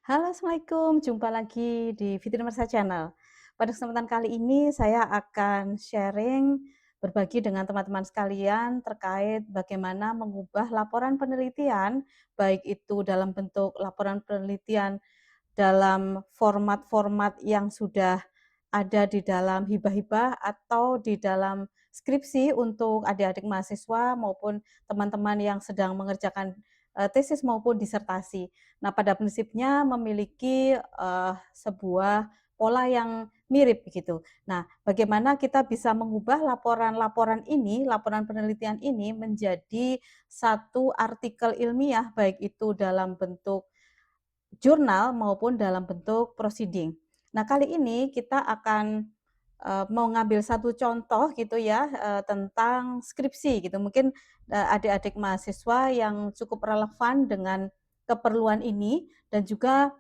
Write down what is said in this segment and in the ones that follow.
Halo, Assalamualaikum. Jumpa lagi di Fitri Mersa Channel. Pada kesempatan kali ini saya akan sharing, berbagi dengan teman-teman sekalian terkait bagaimana mengubah laporan penelitian, baik itu dalam bentuk laporan penelitian dalam format-format yang sudah ada di dalam hibah-hibah atau di dalam skripsi untuk adik-adik mahasiswa maupun teman-teman yang sedang mengerjakan tesis maupun disertasi. Nah, pada prinsipnya memiliki sebuah pola yang mirip begitu. Nah, bagaimana kita bisa mengubah laporan-laporan ini, laporan penelitian ini menjadi satu artikel ilmiah, baik itu dalam bentuk jurnal maupun dalam bentuk proceeding. Nah, kali ini kita akan mau ngambil satu contoh gitu ya, tentang skripsi gitu. Mungkin, adik-adik mahasiswa yang cukup relevan dengan keperluan ini dan juga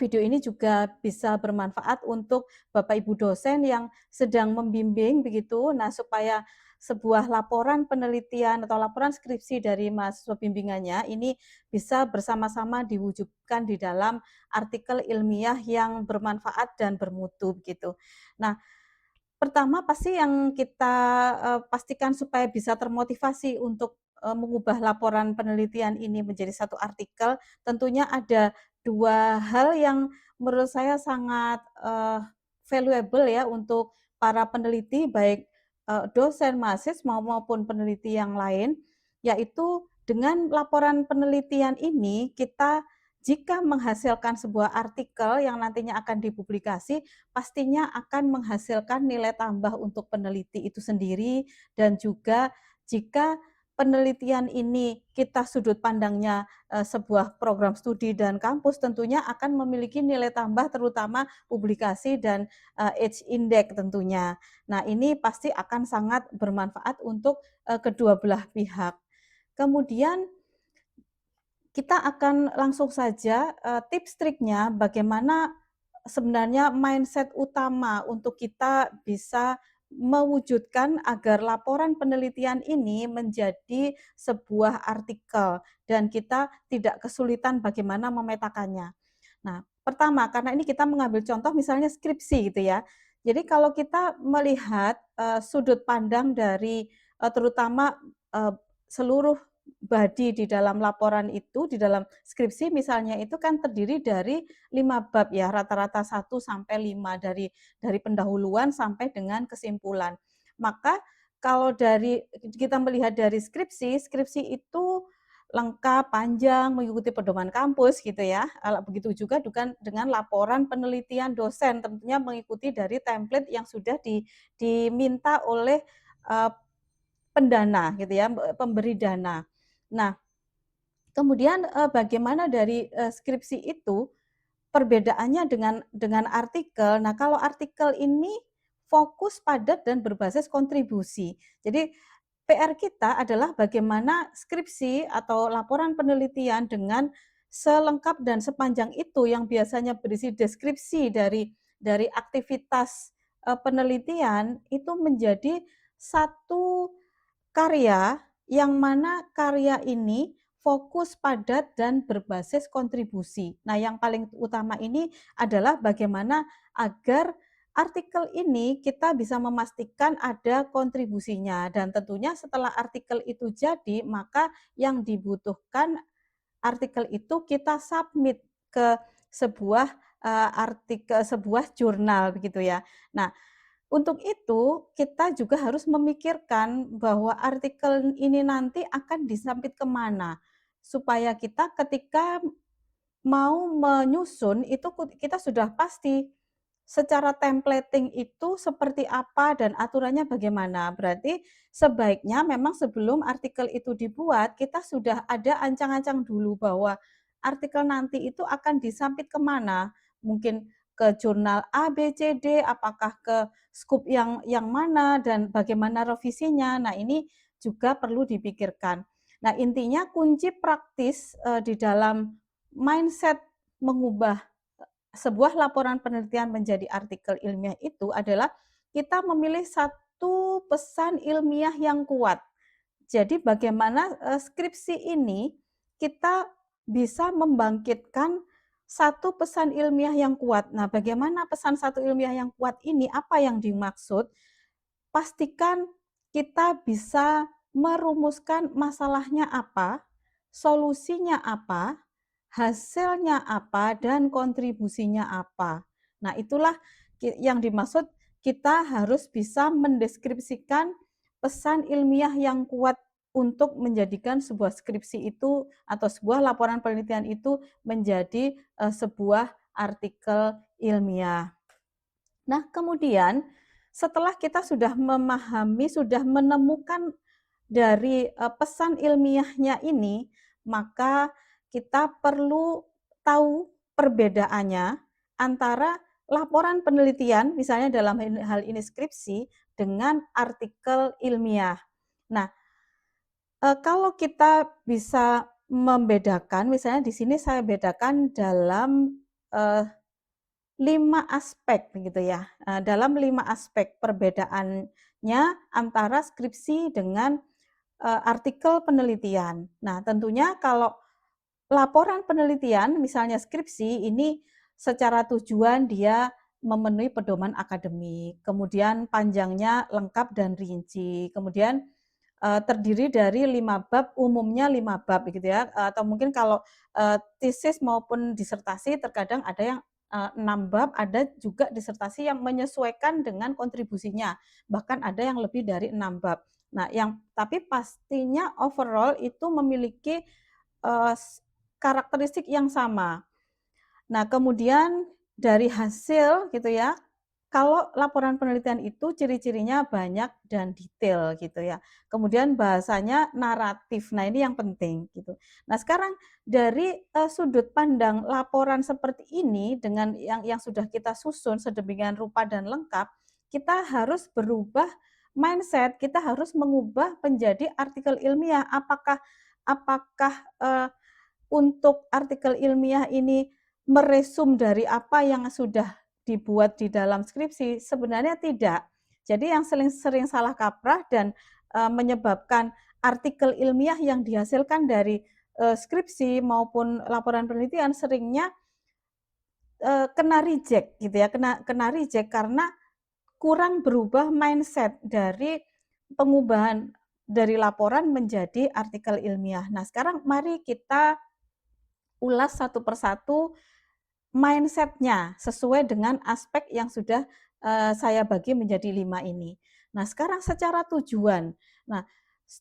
video ini juga bisa bermanfaat untuk Bapak Ibu dosen yang sedang membimbing begitu. Nah, supaya sebuah laporan penelitian atau laporan skripsi dari mahasiswa bimbingannya ini bisa bersama-sama diwujudkan di dalam artikel ilmiah yang bermanfaat dan bermutu begitu. Nah, pertama pasti yang kita, pastikan supaya bisa termotivasi untuk, mengubah laporan penelitian ini menjadi satu artikel, tentunya ada 2 hal yang menurut saya sangat, valuable ya untuk para peneliti baik, dosen, mahasiswa maupun peneliti yang lain, yaitu dengan laporan penelitian ini kita jika menghasilkan sebuah artikel yang nantinya akan dipublikasi, pastinya akan menghasilkan nilai tambah untuk peneliti itu sendiri dan juga jika penelitian ini kita sudut pandangnya, sebuah program studi dan kampus tentunya akan memiliki nilai tambah terutama publikasi dan, H index tentunya. Nah, ini pasti akan sangat bermanfaat untuk, kedua belah pihak. Kemudian kita akan langsung saja, tips triknya bagaimana sebenarnya mindset utama untuk kita bisa mewujudkan agar laporan penelitian ini menjadi sebuah artikel dan kita tidak kesulitan bagaimana memetakannya. Nah, pertama karena ini kita mengambil contoh misalnya skripsi gitu ya. Jadi kalau kita melihat, sudut pandang dari, terutama, eee, seluruh body di dalam laporan itu, di dalam skripsi misalnya itu kan terdiri dari 5 bab ya, rata-rata 1 sampai 5 dari pendahuluan sampai dengan kesimpulan. Maka kalau dari kita melihat dari skripsi, skripsi itu lengkap, panjang, mengikuti pedoman kampus gitu ya. Begitu juga dengan laporan penelitian dosen, tentunya mengikuti dari template yang sudah diminta oleh, eee, pendana gitu ya, pemberi dana. Nah, kemudian, bagaimana dari, skripsi itu perbedaannya dengan artikel. Nah, kalau artikel ini fokus, padat, dan berbasis kontribusi. Jadi PR kita adalah bagaimana skripsi atau laporan penelitian dengan selengkap dan sepanjang itu yang biasanya berisi deskripsi dari aktivitas, penelitian itu menjadi satu karya yang mana karya ini fokus, padat, dan berbasis kontribusi. Nah, yang paling utama ini adalah bagaimana agar artikel ini kita bisa memastikan ada kontribusinya dan tentunya setelah artikel itu jadi, maka yang dibutuhkan artikel itu kita submit ke sebuah, sebuah jurnal begitu ya. Nah, untuk itu, kita juga harus memikirkan bahwa artikel ini nanti akan disubmit kemana, supaya kita ketika mau menyusun itu kita sudah pasti secara templating itu seperti apa dan aturannya bagaimana. Berarti sebaiknya memang sebelum artikel itu dibuat, kita sudah ada ancang-ancang dulu bahwa artikel nanti itu akan disubmit kemana. Mungkin ke jurnal A, B, C, D, apakah ke skup yang mana dan bagaimana revisinya. Nah, ini juga perlu dipikirkan. Nah, intinya kunci praktis, di dalam mindset mengubah sebuah laporan penelitian menjadi artikel ilmiah itu adalah kita memilih satu pesan ilmiah yang kuat. Jadi bagaimana, skripsi ini kita bisa membangkitkan satu pesan ilmiah yang kuat. Nah, bagaimana pesan satu ilmiah yang kuat ini? Apa yang dimaksud? Pastikan kita bisa merumuskan masalahnya apa, solusinya apa, hasilnya apa, dan kontribusinya apa. Nah, itulah yang dimaksud kita harus bisa mendeskripsikan pesan ilmiah yang kuat untuk menjadikan sebuah skripsi itu atau sebuah laporan penelitian itu menjadi sebuah artikel ilmiah. Nah, kemudian setelah kita sudah memahami, sudah menemukan dari pesan ilmiahnya ini, maka kita perlu tahu perbedaannya antara laporan penelitian, misalnya dalam hal ini skripsi, dengan artikel ilmiah. Nah, kalau kita bisa membedakan, misalnya di sini saya bedakan dalam 5 aspek begitu ya. Dalam 5 aspek perbedaannya antara skripsi dengan artikel penelitian. Nah, tentunya kalau laporan penelitian, misalnya skripsi, ini secara tujuan dia memenuhi pedoman akademik, kemudian panjangnya lengkap dan rinci, kemudian terdiri dari 5 bab, umumnya 5 bab begitu ya, atau mungkin kalau tesis maupun disertasi terkadang ada yang 6 bab, ada juga disertasi yang menyesuaikan dengan kontribusinya, bahkan ada yang lebih dari 6 bab. Nah, yang tapi pastinya overall itu memiliki karakteristik yang sama. Nah, kemudian dari hasil gitu ya, kalau laporan penelitian itu ciri-cirinya banyak dan detail gitu ya. Kemudian bahasanya naratif. Nah, ini yang penting gitu. Nah, sekarang dari sudut pandang laporan seperti ini dengan yang sudah kita susun sedemikian rupa dan lengkap, kita harus berubah mindset, kita harus mengubah menjadi artikel ilmiah. Apakah apakah eh, untuk artikel ilmiah ini meresum dari apa yang sudah dibuat di dalam skripsi? Sebenarnya tidak. Jadi yang sering salah kaprah dan menyebabkan artikel ilmiah yang dihasilkan dari skripsi maupun laporan penelitian seringnya kena reject gitu ya, kena reject karena kurang berubah mindset dari pengubahan dari laporan menjadi artikel ilmiah. Nah, sekarang mari kita ulas satu persatu mindset-nya sesuai dengan aspek yang sudah saya bagi menjadi 5 ini. Nah, sekarang secara tujuan. Nah,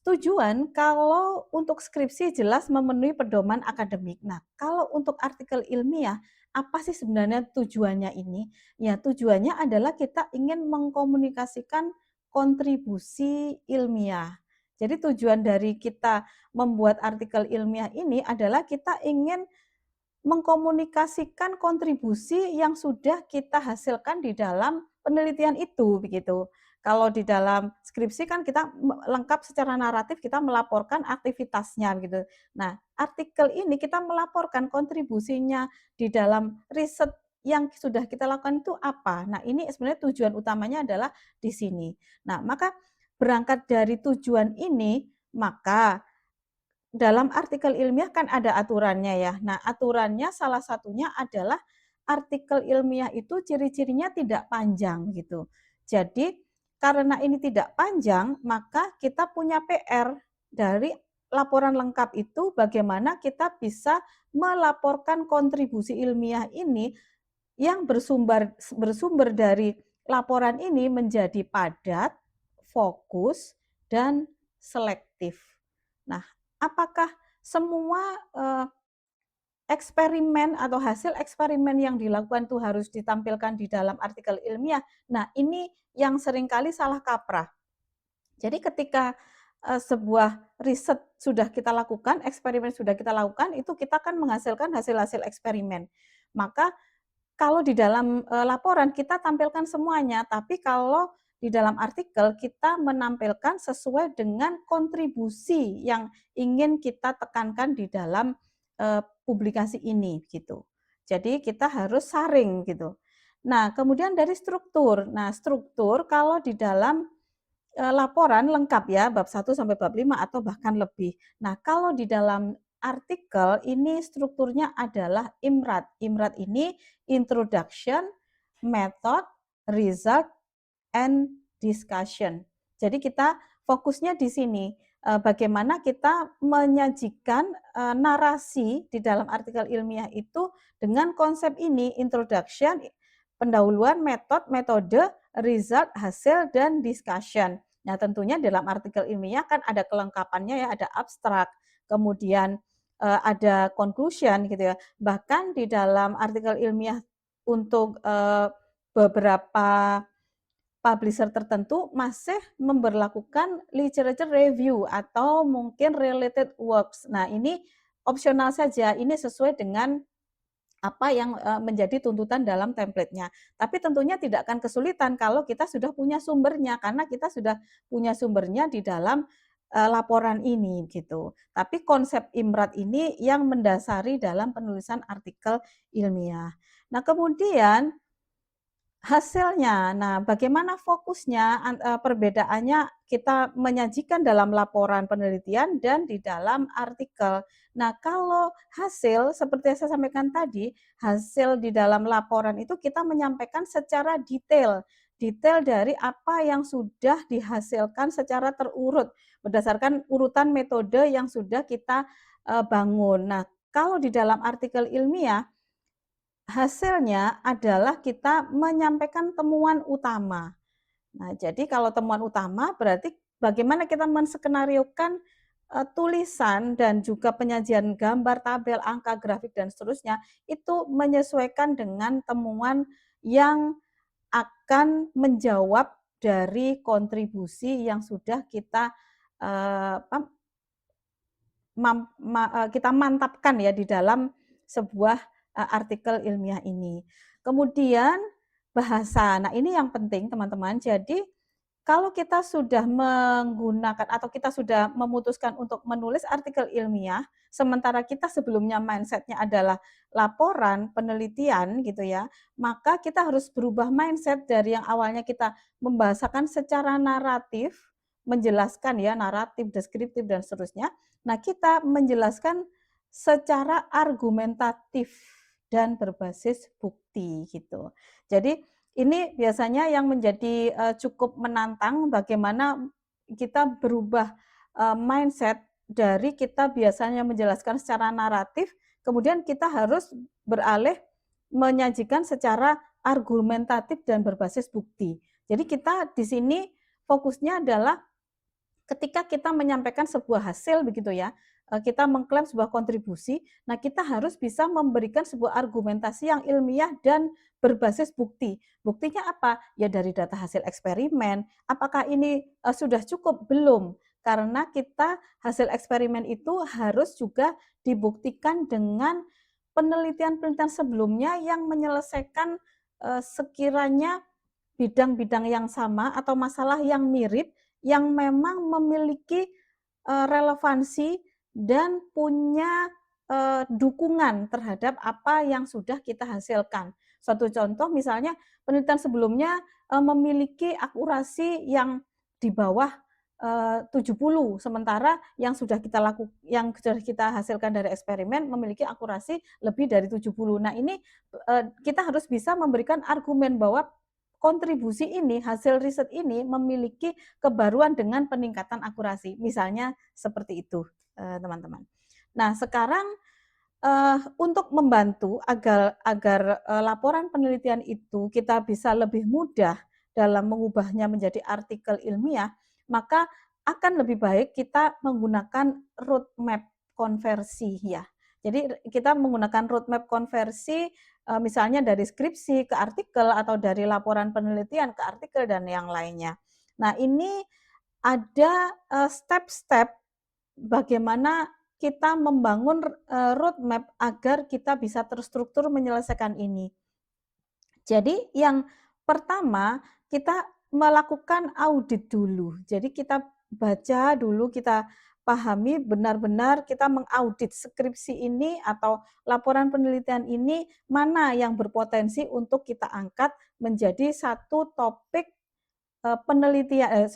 tujuan kalau untuk skripsi jelas memenuhi pedoman akademik. Nah, kalau untuk artikel ilmiah, apa sih sebenarnya tujuannya ini? Ya, tujuannya adalah kita ingin mengkomunikasikan kontribusi ilmiah. Jadi tujuan dari kita membuat artikel ilmiah ini adalah kita ingin mengkomunikasikan kontribusi yang sudah kita hasilkan di dalam penelitian itu, begitu. Kalau di dalam skripsi kan kita lengkap secara naratif, kita melaporkan aktivitasnya, begitu. Nah, artikel ini kita melaporkan kontribusinya di dalam riset yang sudah kita lakukan itu apa. Nah, ini sebenarnya tujuan utamanya adalah di sini. Nah, maka berangkat dari tujuan ini, maka dalam artikel ilmiah kan ada aturannya ya. Nah, aturannya salah satunya adalah artikel ilmiah itu ciri-cirinya tidak panjang gitu. Jadi karena ini tidak panjang, maka kita punya PR dari laporan lengkap itu bagaimana kita bisa melaporkan kontribusi ilmiah ini yang bersumber dari laporan ini menjadi padat, fokus, dan selektif. Nah, apakah semua eksperimen atau hasil eksperimen yang dilakukan itu harus ditampilkan di dalam artikel ilmiah? Nah, ini yang seringkali salah kaprah. Jadi ketika sebuah riset sudah kita lakukan, eksperimen sudah kita lakukan, itu kita akan menghasilkan hasil-hasil eksperimen. Maka kalau di dalam laporan kita tampilkan semuanya, tapi kalau di dalam artikel kita menampilkan sesuai dengan kontribusi yang ingin kita tekankan di dalam publikasi ini gitu. Jadi kita harus saring gitu. Nah, kemudian dari struktur. Nah, struktur kalau di dalam laporan lengkap ya, bab 1 sampai bab 5 atau bahkan lebih. Nah, kalau di dalam artikel ini strukturnya adalah IMRAD. IMRAD ini Introduction, Method, Result, and Discussion. Jadi kita fokusnya di sini, bagaimana kita menyajikan narasi di dalam artikel ilmiah itu dengan konsep ini, introduction, pendahuluan, metode, result, hasil, dan discussion. Nah, tentunya dalam artikel ilmiah kan ada kelengkapannya ya, ada abstrak, kemudian ada conclusion gitu ya. Bahkan di dalam artikel ilmiah untuk beberapa publisher tertentu masih memberlakukan literature review atau mungkin related works. Nah, ini opsional saja, ini sesuai dengan apa yang menjadi tuntutan dalam template-nya. Tapi tentunya tidak akan kesulitan kalau kita sudah punya sumbernya, karena kita sudah punya sumbernya di dalam laporan ini gitu. Tapi konsep IMRAD ini yang mendasari dalam penulisan artikel ilmiah. Nah, kemudian hasilnya. Nah, bagaimana fokusnya, perbedaannya kita menyajikan dalam laporan penelitian dan di dalam artikel. Nah, kalau hasil seperti yang saya sampaikan tadi, hasil di dalam laporan itu kita menyampaikan secara detail. Detail dari apa yang sudah dihasilkan secara terurut berdasarkan urutan metode yang sudah kita bangun. Nah, kalau di dalam artikel ilmiah hasilnya adalah kita menyampaikan temuan utama. Nah, jadi kalau temuan utama berarti bagaimana kita menskenariokan tulisan dan juga penyajian gambar, tabel, angka, grafik, dan seterusnya, itu menyesuaikan dengan temuan yang akan menjawab dari kontribusi yang sudah kita eh, kita mantapkan ya di dalam sebuah artikel ilmiah ini. Kemudian bahasa. Nah, ini yang penting teman-teman. Jadi kalau kita sudah menggunakan atau kita sudah memutuskan untuk menulis artikel ilmiah, sementara kita sebelumnya mindsetnya adalah laporan, penelitian gitu ya, maka kita harus berubah mindset dari yang awalnya kita membahasakan secara naratif, menjelaskan ya, naratif, deskriptif, dan seterusnya. Nah, kita menjelaskan secara argumentatif dan berbasis bukti gitu. Jadi ini biasanya yang menjadi cukup menantang bagaimana kita berubah mindset dari kita biasanya menjelaskan secara naratif, kemudian kita harus beralih menyajikan secara argumentatif dan berbasis bukti. Jadi kita di sini fokusnya adalah ketika kita menyampaikan sebuah hasil begitu ya, kita mengklaim sebuah kontribusi, nah kita harus bisa memberikan sebuah argumentasi yang ilmiah dan berbasis bukti. Buktinya apa? Ya dari data hasil eksperimen. Apakah ini sudah cukup? Belum. Karena kita hasil eksperimen itu harus juga dibuktikan dengan penelitian-penelitian sebelumnya yang menyelesaikan sekiranya bidang-bidang yang sama atau masalah yang mirip yang memang memiliki relevansi dan punya dukungan terhadap apa yang sudah kita hasilkan. Suatu contoh misalnya penelitian sebelumnya memiliki akurasi yang di bawah 70, sementara yang sudah kita hasilkan dari eksperimen memiliki akurasi lebih dari 70. Nah, ini kita harus bisa memberikan argumen bahwa kontribusi ini, hasil riset ini memiliki kebaruan dengan peningkatan akurasi. Misalnya seperti itu, teman-teman. Nah, sekarang untuk membantu agar laporan penelitian itu kita bisa lebih mudah dalam mengubahnya menjadi artikel ilmiah, maka akan lebih baik kita menggunakan roadmap konversi ya. Jadi kita menggunakan roadmap konversi misalnya dari skripsi ke artikel atau dari laporan penelitian ke artikel dan yang lainnya. Nah, ini ada step-step bagaimana kita membangun roadmap agar kita bisa terstruktur menyelesaikan ini. Jadi yang pertama kita melakukan audit dulu. Jadi kita baca dulu, kita pahami benar-benar kita mengaudit skripsi ini atau laporan penelitian ini mana yang berpotensi untuk kita angkat menjadi satu topik penelitian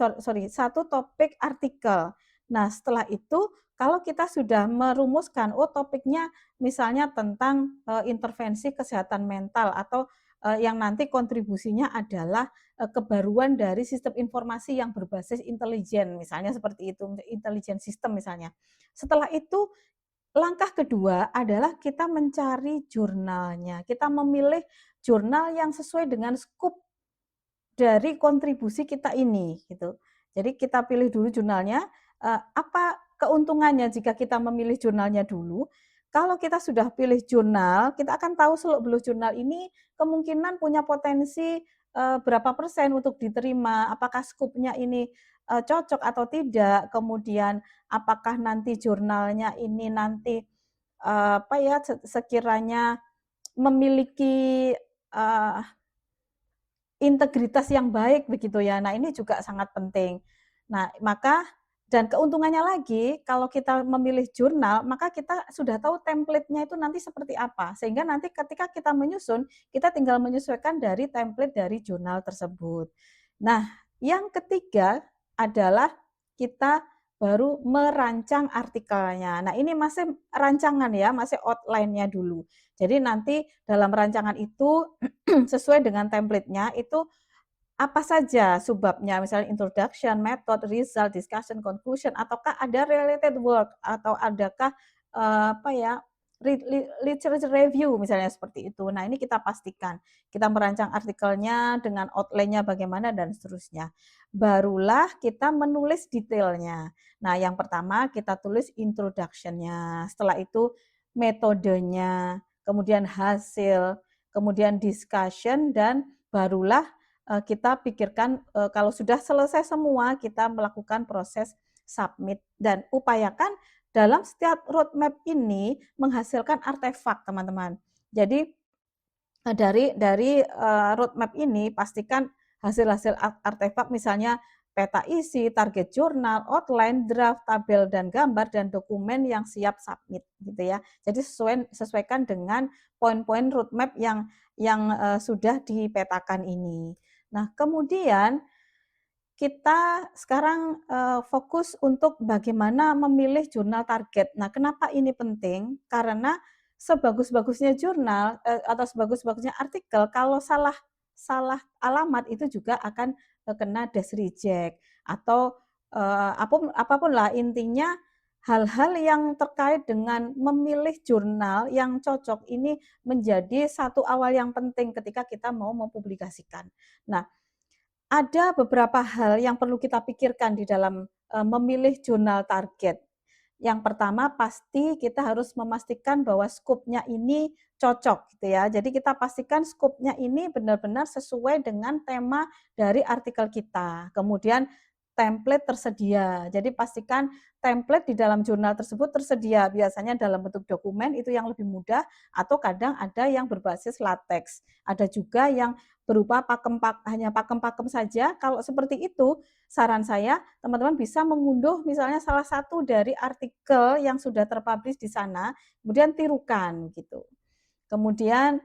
satu topik artikel. Nah, setelah itu kalau kita sudah merumuskan, oh topiknya misalnya tentang, intervensi kesehatan mental atau, yang nanti kontribusinya adalah, kebaruan dari sistem informasi yang berbasis intelijen, misalnya seperti itu, intelijen sistem misalnya. Setelah itu langkah kedua adalah kita mencari jurnalnya, kita memilih jurnal yang sesuai dengan skop dari kontribusi kita ini, gitu. Jadi kita pilih dulu jurnalnya, apa keuntungannya jika kita memilih jurnalnya dulu. Kalau kita sudah pilih jurnal, kita akan tahu seluk-beluk jurnal ini kemungkinan punya potensi, berapa persen untuk diterima, apakah skupnya ini, cocok atau tidak, kemudian apakah nanti jurnalnya ini nanti, apa ya, sekiranya memiliki, eee integritas yang baik begitu ya. Nah, ini juga sangat penting. Nah, maka dan keuntungannya lagi kalau kita memilih jurnal, maka kita sudah tahu template-nya itu nanti seperti apa. Sehingga nanti ketika kita menyusun, kita tinggal menyesuaikan dari template dari jurnal tersebut. Nah, yang ketiga adalah kita baru merancang artikelnya. Nah, ini masih rancangan ya, masih outline-nya dulu. Jadi nanti dalam rancangan itu sesuai dengan template-nya itu apa saja subbabnya, misalnya introduction, method, result, discussion, conclusion, ataukah ada related work atau adakah, apa ya, literature review misalnya seperti itu. Nah, ini kita pastikan, kita merancang artikelnya dengan outline-nya bagaimana dan seterusnya. Barulah kita menulis detailnya. Nah, yang pertama kita tulis introduction-nya, setelah itu metodenya, kemudian hasil, kemudian discussion dan barulah kita pikirkan, kalau sudah selesai semua, kita melakukan proses submit dan upayakan dalam setiap roadmap ini menghasilkan artefak, teman-teman. Jadi, dari roadmap ini pastikan hasil-hasil artefak misalnya peta isi, target jurnal, outline, draft, tabel, dan gambar, dan dokumen yang siap submit, gitu ya. Jadi sesuaikan dengan poin-poin roadmap yang sudah dipetakan ini. Nah, kemudian kita sekarang, fokus untuk bagaimana memilih jurnal target. Nah, kenapa ini penting? Karena sebagus-bagusnya jurnal, atau sebagus-bagusnya artikel, kalau salah salah alamat itu juga akan, kena desk reject atau, apapun lah intinya hal-hal yang terkait dengan memilih jurnal yang cocok ini menjadi satu awal yang penting ketika kita mau mempublikasikan. Nah, ada beberapa hal yang perlu kita pikirkan di dalam, memilih jurnal target. Yang pertama pasti kita harus memastikan bahwa skupnya ini cocok gitu ya. Jadi kita pastikan skupnya ini benar-benar sesuai dengan tema dari artikel kita. Kemudian template tersedia. Jadi pastikan template di dalam jurnal tersebut tersedia. Biasanya dalam bentuk dokumen itu yang lebih mudah atau kadang ada yang berbasis latex. Ada juga yang berupa hanya pakem-pakem saja. Kalau seperti itu, saran saya teman-teman bisa mengunduh misalnya salah satu dari artikel yang sudah terpublish di sana, kemudian tirukan gitu. Kemudian,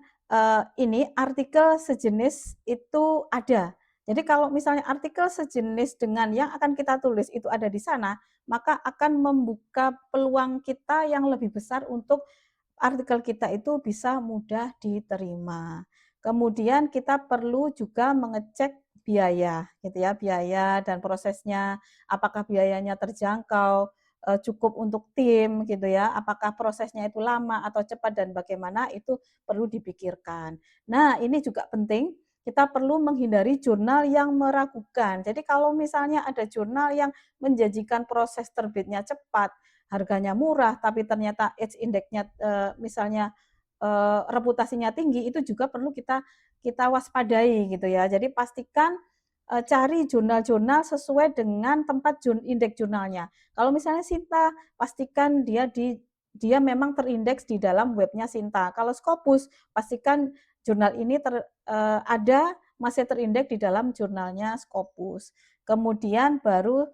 ini artikel sejenis itu ada. Jadi kalau misalnya artikel sejenis dengan yang akan kita tulis itu ada di sana, maka akan membuka peluang kita yang lebih besar untuk artikel kita itu bisa mudah diterima. Kemudian kita perlu juga mengecek biaya gitu ya, biaya dan prosesnya, apakah biayanya terjangkau, cukup untuk tim gitu ya, apakah prosesnya itu lama atau cepat dan bagaimana itu perlu dipikirkan. Nah, ini juga penting, kita perlu menghindari jurnal yang meragukan. Jadi kalau misalnya ada jurnal yang menjanjikan proses terbitnya cepat, harganya murah, tapi ternyata H index-nya, misalnya, reputasinya tinggi, itu juga perlu kita kita waspadai gitu ya. Jadi pastikan, cari jurnal-jurnal sesuai dengan tempat indeks jurnalnya. Kalau misalnya Sinta, pastikan dia memang terindeks di dalam webnya Sinta. Kalau Scopus, pastikan jurnal ini ada masih terindeks di dalam jurnalnya Scopus. Kemudian baru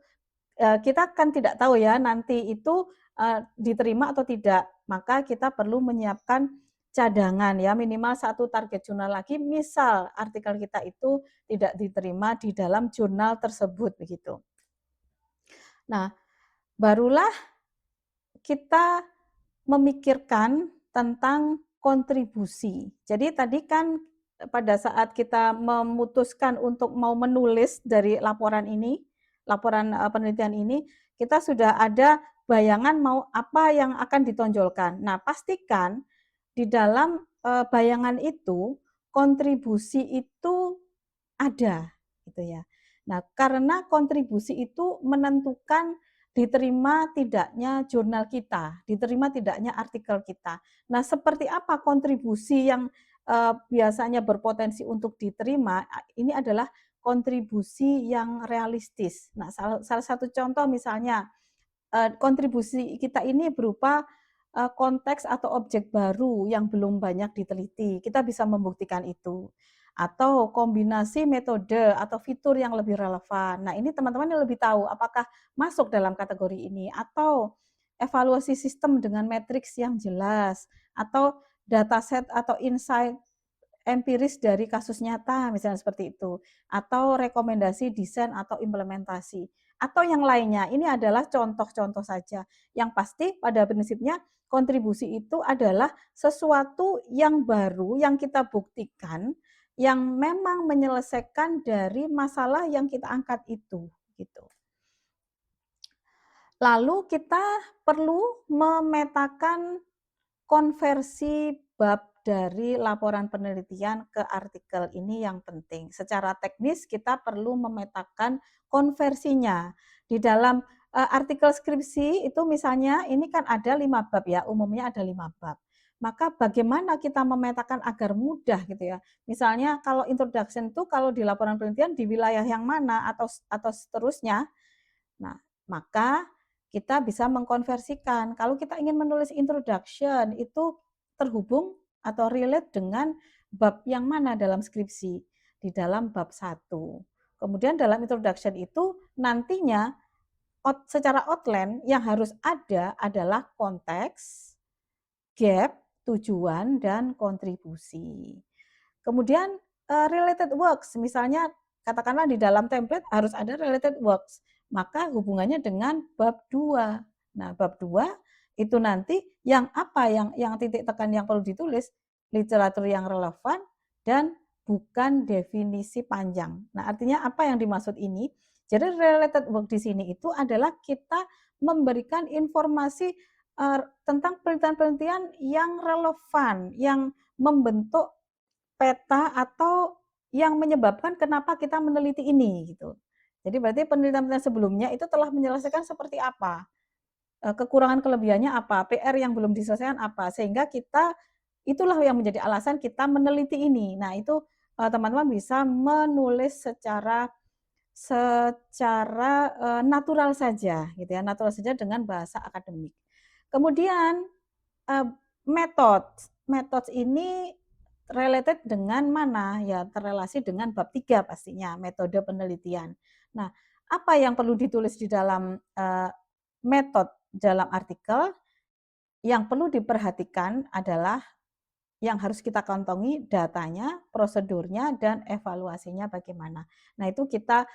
kita kan tidak tahu ya nanti itu, diterima atau tidak, maka kita perlu menyiapkan cadangan ya, minimal satu target jurnal lagi, misal artikel kita itu tidak diterima di dalam jurnal tersebut, begitu. Nah, barulah kita memikirkan tentang kontribusi. Jadi tadi kan pada saat kita memutuskan untuk mau menulis dari laporan ini, laporan penelitian ini, kita sudah ada bayangan mau apa yang akan ditonjolkan. Nah, pastikan di dalam bayangan itu kontribusi itu ada, gitu ya. Nah, karena kontribusi itu menentukan diterima tidaknya jurnal kita, diterima tidaknya artikel kita. Nah, seperti apa kontribusi yang biasanya berpotensi untuk diterima? Ini adalah kontribusi yang realistis. Nah, salah satu contoh misalnya kontribusi kita ini berupa konteks atau objek baru yang belum banyak diteliti. Kita bisa membuktikan itu. Atau kombinasi metode atau fitur yang lebih relevan. Nah, ini teman-teman yang lebih tahu apakah masuk dalam kategori ini atau evaluasi sistem dengan matriks yang jelas atau dataset atau insight empiris dari kasus nyata, misalnya seperti itu, atau rekomendasi desain atau implementasi, atau yang lainnya. Ini adalah contoh-contoh saja. Yang pasti pada prinsipnya kontribusi itu adalah sesuatu yang baru yang kita buktikan, yang memang menyelesaikan dari masalah yang kita angkat itu, gitu. Lalu kita perlu memetakan konversi bab dari laporan penelitian ke artikel ini yang penting. Secara teknis kita perlu memetakan konversinya. Di dalam artikel skripsi itu misalnya ini kan ada 5 bab ya, umumnya ada 5 bab. Maka bagaimana kita memetakan agar mudah gitu ya. Misalnya kalau introduction itu kalau di laporan penelitian di wilayah yang mana atau seterusnya. Nah, maka kita bisa mengkonversikan. Kalau kita ingin menulis introduction, itu terhubung atau relate dengan bab yang mana dalam skripsi? Di dalam bab 1. Kemudian dalam introduction itu nantinya secara outline yang harus ada adalah konteks, gap, tujuan, dan kontribusi. Kemudian related works, misalnya katakanlah di dalam template harus ada related works, maka hubungannya dengan bab 2. Nah, bab 2 itu nanti yang apa yang titik tekan yang perlu ditulis, literatur yang relevan dan bukan definisi panjang. Nah, artinya apa yang dimaksud ini? Jadi related work di sini itu adalah kita memberikan informasi tentang penelitian-penelitian yang relevan, yang membentuk peta atau yang menyebabkan kenapa kita meneliti ini gitu. Jadi berarti penelitian-penelitian sebelumnya itu telah menyelesaikan seperti apa, kekurangan kelebihannya apa, PR yang belum diselesaikan apa, sehingga kita itulah yang menjadi alasan kita meneliti ini. Nah itu teman-teman bisa menulis secara natural saja gitu ya, natural saja dengan bahasa akademik. Kemudian metode ini related dengan mana? Ya terrelasi dengan bab 3 pastinya, metode penelitian. Nah, apa yang perlu ditulis di dalam metode dalam artikel? Yang perlu diperhatikan adalah yang harus kita kantongi datanya, prosedurnya, dan evaluasinya bagaimana. Nah, itu kita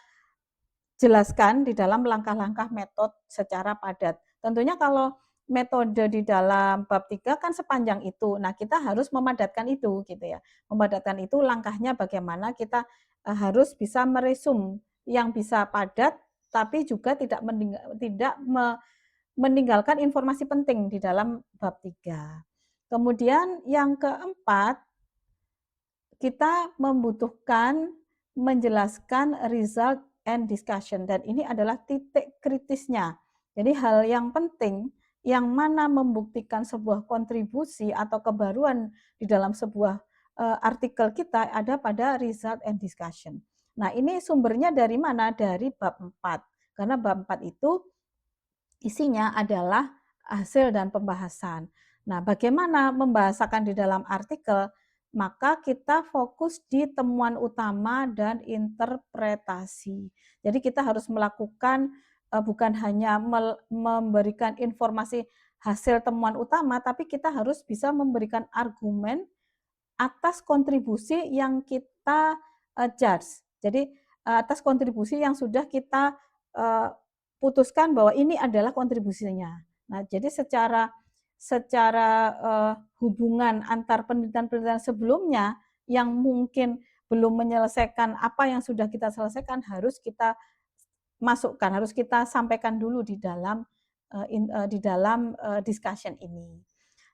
jelaskan di dalam langkah-langkah metode secara padat. Tentunya kalau metode di dalam bab 3 kan sepanjang itu. Nah, kita harus memadatkan itu gitu ya. Memadatkan itu langkahnya bagaimana kita harus bisa meresum yang bisa padat tapi juga tidak meninggalkan informasi penting di dalam bab 3. Kemudian yang keempat, kita membutuhkan menjelaskan result and discussion dan ini adalah titik kritisnya. Jadi hal yang penting yang mana membuktikan sebuah kontribusi atau kebaruan di dalam sebuah artikel kita ada pada result and discussion. Nah, ini sumbernya dari mana? Dari bab 4. Karena bab 4 itu isinya adalah hasil dan pembahasan. Nah, bagaimana membahasakan di dalam artikel? Maka kita fokus di temuan utama dan interpretasi. Jadi kita harus melakukan bukan hanya memberikan informasi hasil temuan utama, tapi kita harus bisa memberikan argumen atas kontribusi yang kita judge. Jadi atas kontribusi yang sudah kita putuskan bahwa ini adalah kontribusinya. Nah, jadi secara hubungan antar penelitian-penelitian sebelumnya yang mungkin belum menyelesaikan apa yang sudah kita selesaikan harus kita masukkan, harus kita sampaikan dulu di dalam discussion ini.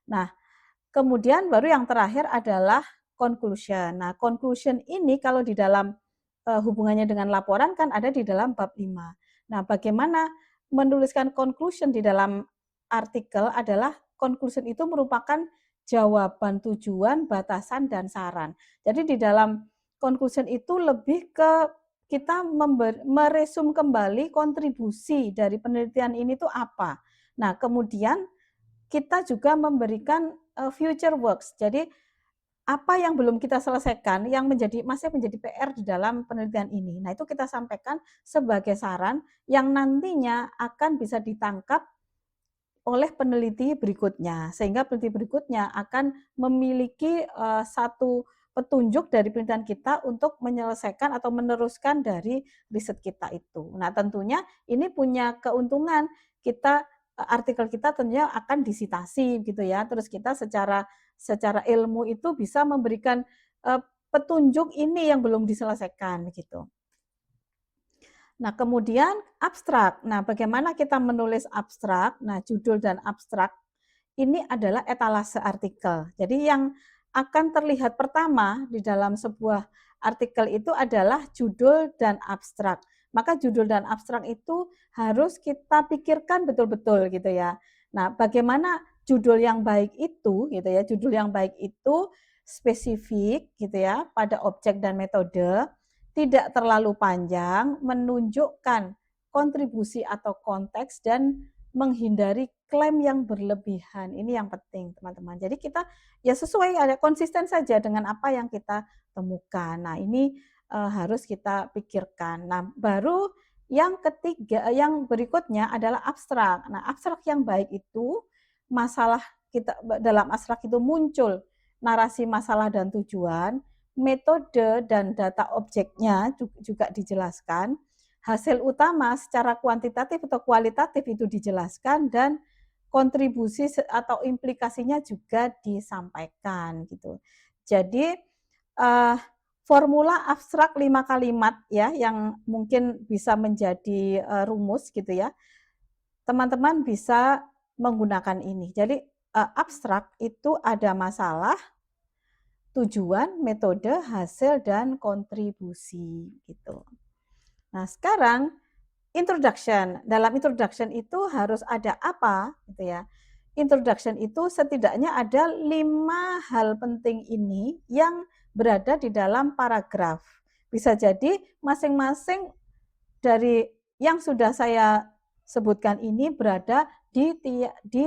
Nah, kemudian baru yang terakhir adalah conclusion. Nah, conclusion ini kalau di dalam hubungannya dengan laporan kan ada di dalam bab 5. Nah, bagaimana menuliskan conclusion di dalam artikel adalah conclusion itu merupakan jawaban, tujuan, batasan, dan saran. Jadi di dalam conclusion itu lebih ke kita meresum kembali kontribusi dari penelitian ini tuh apa. Nah, kemudian kita juga memberikan future works. Jadi apa yang belum kita selesaikan yang masih menjadi PR di dalam penelitian ini. Nah, itu kita sampaikan sebagai saran yang nantinya akan bisa ditangkap oleh peneliti berikutnya. Sehingga peneliti berikutnya akan memiliki satu petunjuk dari penelitian kita untuk menyelesaikan atau meneruskan dari riset kita itu. Nah, tentunya ini punya keuntungan, kita artikel kita tentunya akan disitasi gitu ya. Terus kita secara ilmu itu bisa memberikan petunjuk ini yang belum diselesaikan gitu. Nah, kemudian abstrak. Nah, bagaimana kita menulis abstrak? Nah, judul dan abstrak ini adalah etalase artikel. Jadi yang akan terlihat pertama di dalam sebuah artikel itu adalah judul dan abstrak. Maka judul dan abstrak itu harus kita pikirkan betul-betul gitu ya. Nah, bagaimana judul yang baik itu gitu ya, judul yang baik itu spesifik gitu ya pada objek dan metode, tidak terlalu panjang, menunjukkan kontribusi atau konteks dan menghindari klaim yang berlebihan. Ini yang penting, teman-teman. Jadi kita ya sesuai, ada konsisten saja dengan apa yang kita temukan. Nah, ini harus kita pikirkan. Nah, baru yang ketiga, yang berikutnya adalah abstrak. Nah, abstrak yang baik itu masalah kita dalam abstrak itu muncul narasi masalah dan tujuan, metode dan data objeknya juga dijelaskan, hasil utama secara kuantitatif atau kualitatif itu dijelaskan, dan kontribusi atau implikasinya juga disampaikan gitu. Jadi formula abstrak 5 kalimat ya yang mungkin bisa menjadi rumus gitu ya. Teman-teman bisa menggunakan ini. Jadi abstrak itu ada masalah, tujuan, metode, hasil, dan kontribusi gitu. Nah, sekarang introduction. Dalam introduction itu harus ada apa gitu ya. Introduction itu setidaknya ada 5 hal penting ini yang berada di dalam paragraf. Bisa jadi masing-masing dari yang sudah saya sebutkan ini berada di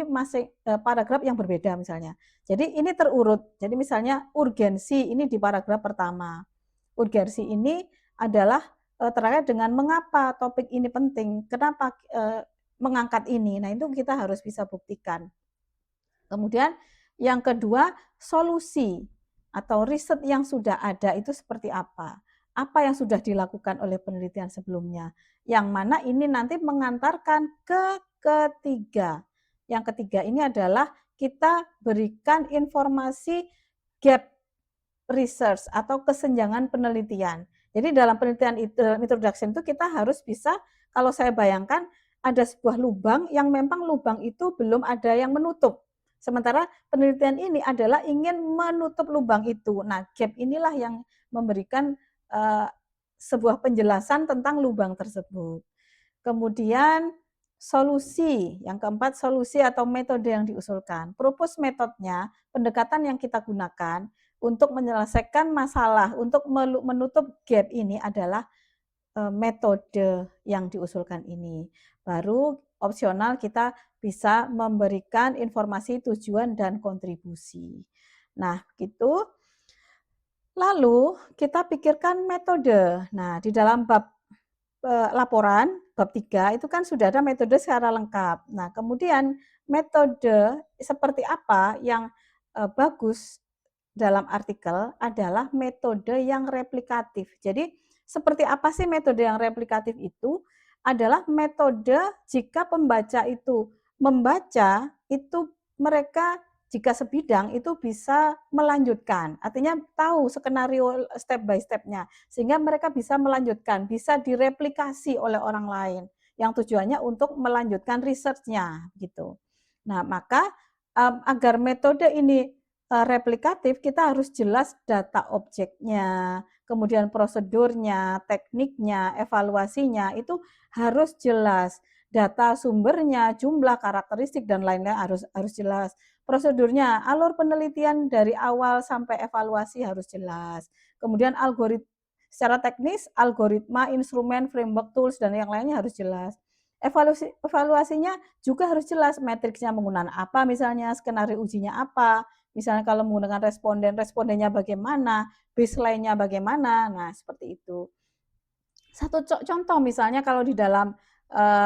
masing paragraf yang berbeda misalnya. Jadi ini terurut. Jadi misalnya urgensi ini di paragraf pertama. Urgensi ini adalah terkait dengan mengapa topik ini penting, kenapa mengangkat ini. Nah, itu kita harus bisa buktikan. Kemudian yang kedua, solusi atau riset yang sudah ada itu seperti apa? Apa yang sudah dilakukan oleh penelitian sebelumnya? Yang mana ini nanti mengantarkan ke ketiga. Yang ketiga ini adalah kita berikan informasi gap research atau kesenjangan penelitian. Jadi dalam penelitian itu, dalam introduction itu kita harus bisa, kalau saya bayangkan ada sebuah lubang yang memang lubang itu belum ada yang menutup. Sementara penelitian ini adalah ingin menutup lubang itu. Nah, gap inilah yang memberikan sebuah penjelasan tentang lubang tersebut. Kemudian solusi, yang keempat solusi atau metode yang diusulkan. Propose metodenya, pendekatan yang kita gunakan untuk menyelesaikan masalah, untuk menutup gap ini adalah metode yang diusulkan ini. Baru opsional kita bisa memberikan informasi tujuan dan kontribusi. Nah, gitu. Lalu kita pikirkan metode. Nah, di dalam bab laporan bab 3 itu kan sudah ada metode secara lengkap. Nah, kemudian metode seperti apa yang bagus dalam artikel adalah metode yang replikatif. Jadi, seperti apa sih metode yang replikatif itu? adalah metode jika pembaca itu membaca, itu mereka jika sebidang itu bisa melanjutkan, artinya tahu skenario step by step-nya, sehingga mereka bisa melanjutkan, bisa direplikasi oleh orang lain, yang tujuannya untuk melanjutkan research-nya, gitu. Nah, maka, agar metode ini, replikatif, kita harus jelas data objeknya, kemudian prosedurnya, tekniknya, evaluasinya, itu harus jelas. Data sumbernya, jumlah, karakteristik, dan lainnya harus harus jelas. Prosedurnya, alur penelitian dari awal sampai evaluasi harus jelas. Kemudian secara teknis, algoritma, instrumen, framework, tools, dan yang lainnya harus jelas. Evaluasinya juga harus jelas, matriksnya menggunakan apa misalnya, skenario ujinya apa, misalnya kalau menggunakan responden, respondennya bagaimana, baseline-nya bagaimana, nah seperti itu. Satu contoh misalnya kalau di dalam,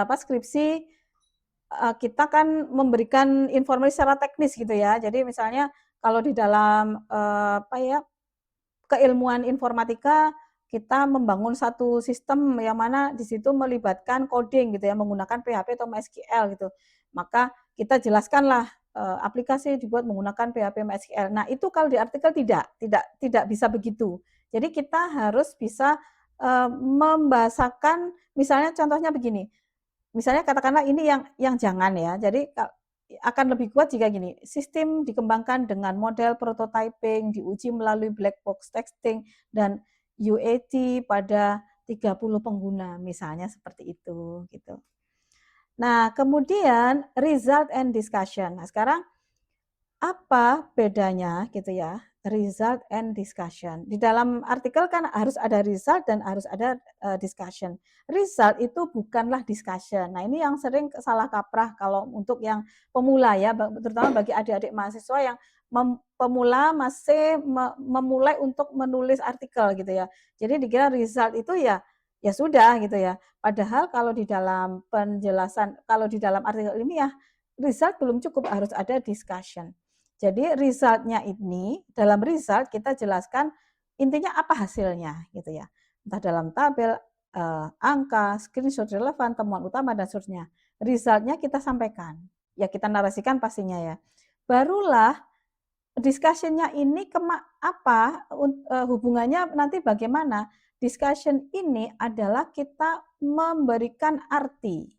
skripsi, kita kan memberikan informasi secara teknis gitu ya. Jadi misalnya kalau di dalam, keilmuan informatika, kita membangun satu sistem yang mana di situ melibatkan coding gitu ya, menggunakan PHP atau MySQL gitu. Maka kita jelaskanlah, aplikasi dibuat menggunakan PHP MySQL. Nah, itu kalau di artikel tidak bisa begitu. Jadi kita harus bisa, membahasakan misalnya contohnya begini, misalnya katakanlah ini yang jangan ya, jadi akan lebih kuat jika gini, sistem dikembangkan dengan model prototyping, diuji melalui black box testing, dan UAT pada 30 pengguna, misalnya seperti itu, gitu. Nah, kemudian result and discussion. Nah, sekarang apa bedanya gitu ya, result and discussion. Di dalam artikel kan harus ada result dan harus ada, discussion. Result itu bukanlah discussion. Nah, ini yang sering salah kaprah kalau untuk yang pemula ya, terutama bagi adik-adik mahasiswa yang pemula masih memulai untuk menulis artikel gitu ya. Jadi dikira result itu ya, ya sudah gitu ya. Padahal kalau di dalam penjelasan, kalau di dalam artikel ilmiah, result belum cukup, harus ada discussion. Jadi result-nya ini, dalam result kita jelaskan intinya apa hasilnya gitu ya. Entah dalam tabel, angka, screenshot relevan, temuan utama, dan seterusnya. Result-nya kita sampaikan, ya kita narasikan pastinya ya. Barulah discussion-nya ini hubungannya nanti bagaimana. Discussion ini adalah kita memberikan arti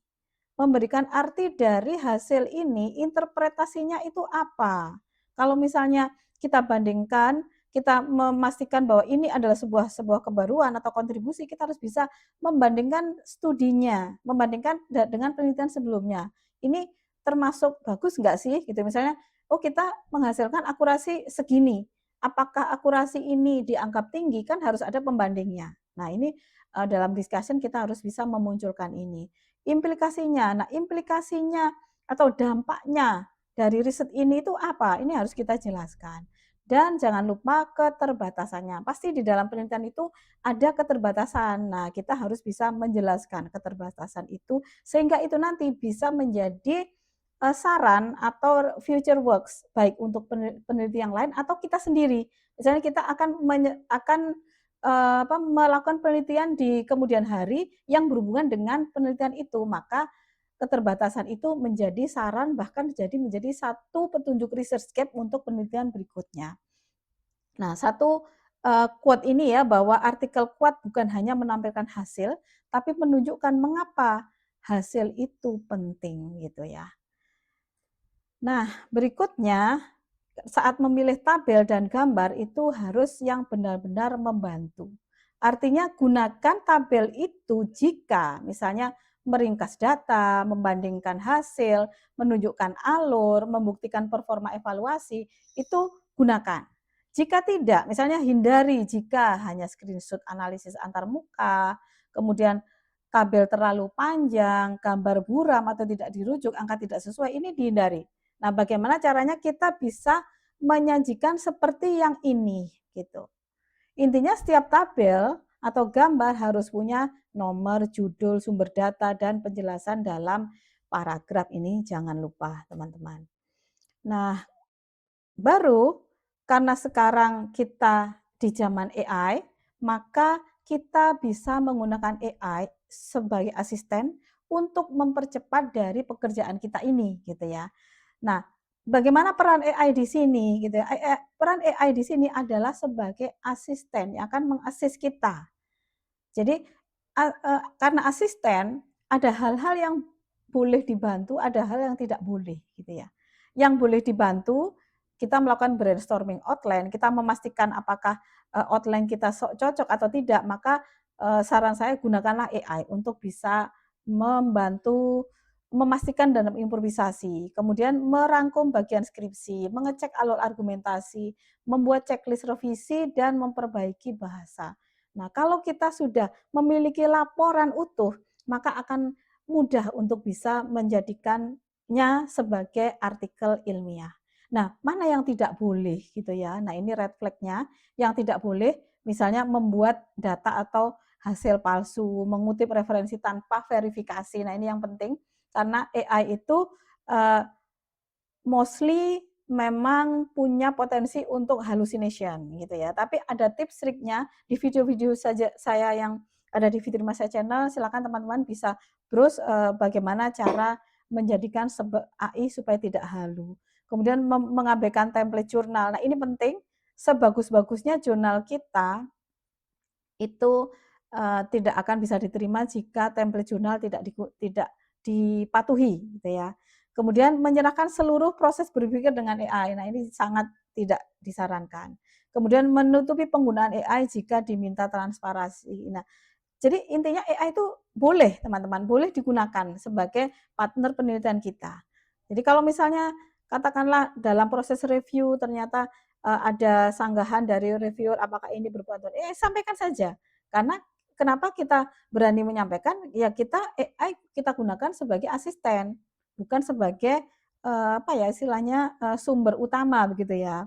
dari hasil ini, interpretasinya itu apa. Kalau misalnya kita bandingkan, kita memastikan bahwa ini adalah sebuah sebuah kebaruan atau kontribusi, kita harus bisa membandingkan studinya, membandingkan dengan penelitian sebelumnya. Ini termasuk bagus nggak sih? Gitu misalnya, oh kita menghasilkan akurasi segini, apakah akurasi ini dianggap tinggi? Kan harus ada pembandingnya. Nah ini dalam discussion kita harus bisa memunculkan ini. Implikasinya, nah implikasinya atau dampaknya dari riset ini itu apa? Ini harus kita jelaskan. Dan jangan lupa keterbatasannya. Pasti di dalam penelitian itu ada keterbatasan. Nah, kita harus bisa menjelaskan keterbatasan itu sehingga itu nanti bisa menjadi saran atau future works baik untuk peneliti yang lain atau kita sendiri. Misalnya kita akan melakukan penelitian di kemudian hari yang berhubungan dengan penelitian itu, maka keterbatasan itu menjadi saran bahkan menjadi satu petunjuk research gap untuk penelitian berikutnya. Nah, satu quote ini ya bahwa artikel kuat bukan hanya menampilkan hasil, tapi menunjukkan mengapa hasil itu penting gitu ya. Nah, berikutnya saat memilih tabel dan gambar itu harus yang benar-benar membantu. Artinya gunakan tabel itu jika misalnya meringkas data, membandingkan hasil, menunjukkan alur, membuktikan performa evaluasi, itu gunakan. Jika tidak, misalnya hindari jika hanya screenshot analisis antar muka, kemudian tabel terlalu panjang, gambar buram atau tidak dirujuk, angka tidak sesuai, ini dihindari. Nah, bagaimana caranya kita bisa menyajikan seperti yang ini gitu. Intinya setiap tabel atau gambar harus punya nomor, judul, sumber data, dan penjelasan dalam paragraf ini jangan lupa teman-teman. Nah, baru karena sekarang kita di zaman AI, maka kita bisa menggunakan AI sebagai asisten untuk mempercepat dari pekerjaan kita ini gitu ya. Nah, bagaimana peran AI di sini gitu ya? Peran AI di sini adalah sebagai asisten yang akan kita. Jadi, karena asisten, ada hal-hal yang boleh dibantu, ada hal yang tidak boleh, gitu ya. Yang boleh dibantu, kita melakukan brainstorming outline, kita memastikan apakah, outline kita cocok atau tidak, maka, saran saya gunakanlah AI untuk bisa membantu memastikan dalam improvisasi, kemudian merangkum bagian skripsi, mengecek alur argumentasi, membuat checklist revisi, dan memperbaiki bahasa. Nah, kalau kita sudah memiliki laporan utuh, maka akan mudah untuk bisa menjadikannya sebagai artikel ilmiah. Nah, mana yang tidak boleh gitu ya. Nah, ini red flag-nya. Yang tidak boleh misalnya membuat data atau hasil palsu, mengutip referensi tanpa verifikasi. Nah, ini yang penting karena AI itu uh, mostly memang punya potensi untuk hallucination gitu ya. Tapi ada tips triknya di video-video saja saya yang ada di Fitri Masa Channel, silakan teman-teman bisa browse bagaimana cara menjadikan AI supaya tidak halu. Kemudian mengabaikan template jurnal. Nah, ini penting. Sebagus-bagusnya jurnal kita itu tidak akan bisa diterima jika template jurnal tidak dipatuhi gitu ya. Kemudian menyerahkan seluruh proses berpikir dengan AI. Nah, ini sangat tidak disarankan. Kemudian menutupi penggunaan AI jika diminta transparansi. Nah, jadi intinya AI itu boleh teman-teman, boleh digunakan sebagai partner penelitian kita. Jadi kalau misalnya katakanlah dalam proses review ternyata ada sanggahan dari reviewer apakah ini berbantuan, sampaikan saja. Karena kenapa kita berani menyampaikan? Ya kita AI kita gunakan sebagai asisten, bukan sebagai apa ya istilahnya sumber utama begitu ya.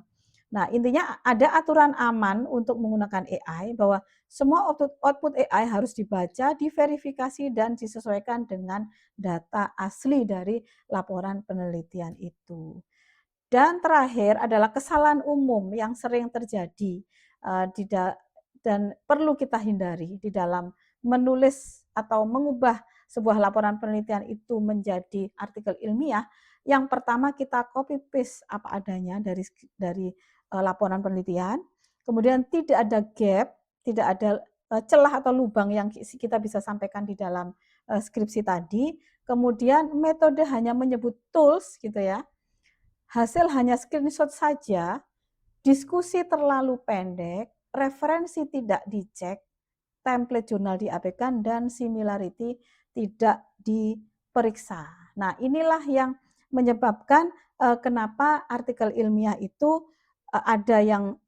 Nah, intinya ada aturan aman untuk menggunakan AI bahwa semua output AI harus dibaca, diverifikasi, dan disesuaikan dengan data asli dari laporan penelitian itu. Dan terakhir adalah kesalahan umum yang sering terjadi dan perlu kita hindari di dalam menulis atau mengubah sebuah laporan penelitian itu menjadi artikel ilmiah. Yang pertama kita copy paste apa adanya dari laporan penelitian, kemudian tidak ada gap, tidak ada celah atau lubang yang kita bisa sampaikan di dalam skripsi tadi. Kemudian metode hanya menyebut tools gitu ya, hasil hanya screenshot saja, diskusi terlalu pendek, referensi tidak dicek, template jurnal diabaikan, dan similarity tidak diperiksa. Nah, inilah yang menyebabkan kenapa artikel ilmiah itu ada yang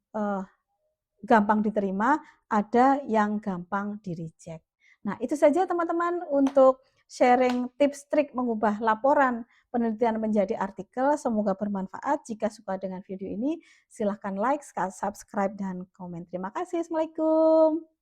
gampang diterima, ada yang gampang di-reject. Nah, itu saja teman-teman untuk sharing tips trik mengubah laporan penelitian menjadi artikel. Semoga bermanfaat. Jika suka dengan video ini, silahkan like, subscribe, dan komen. Terima kasih. Assalamualaikum.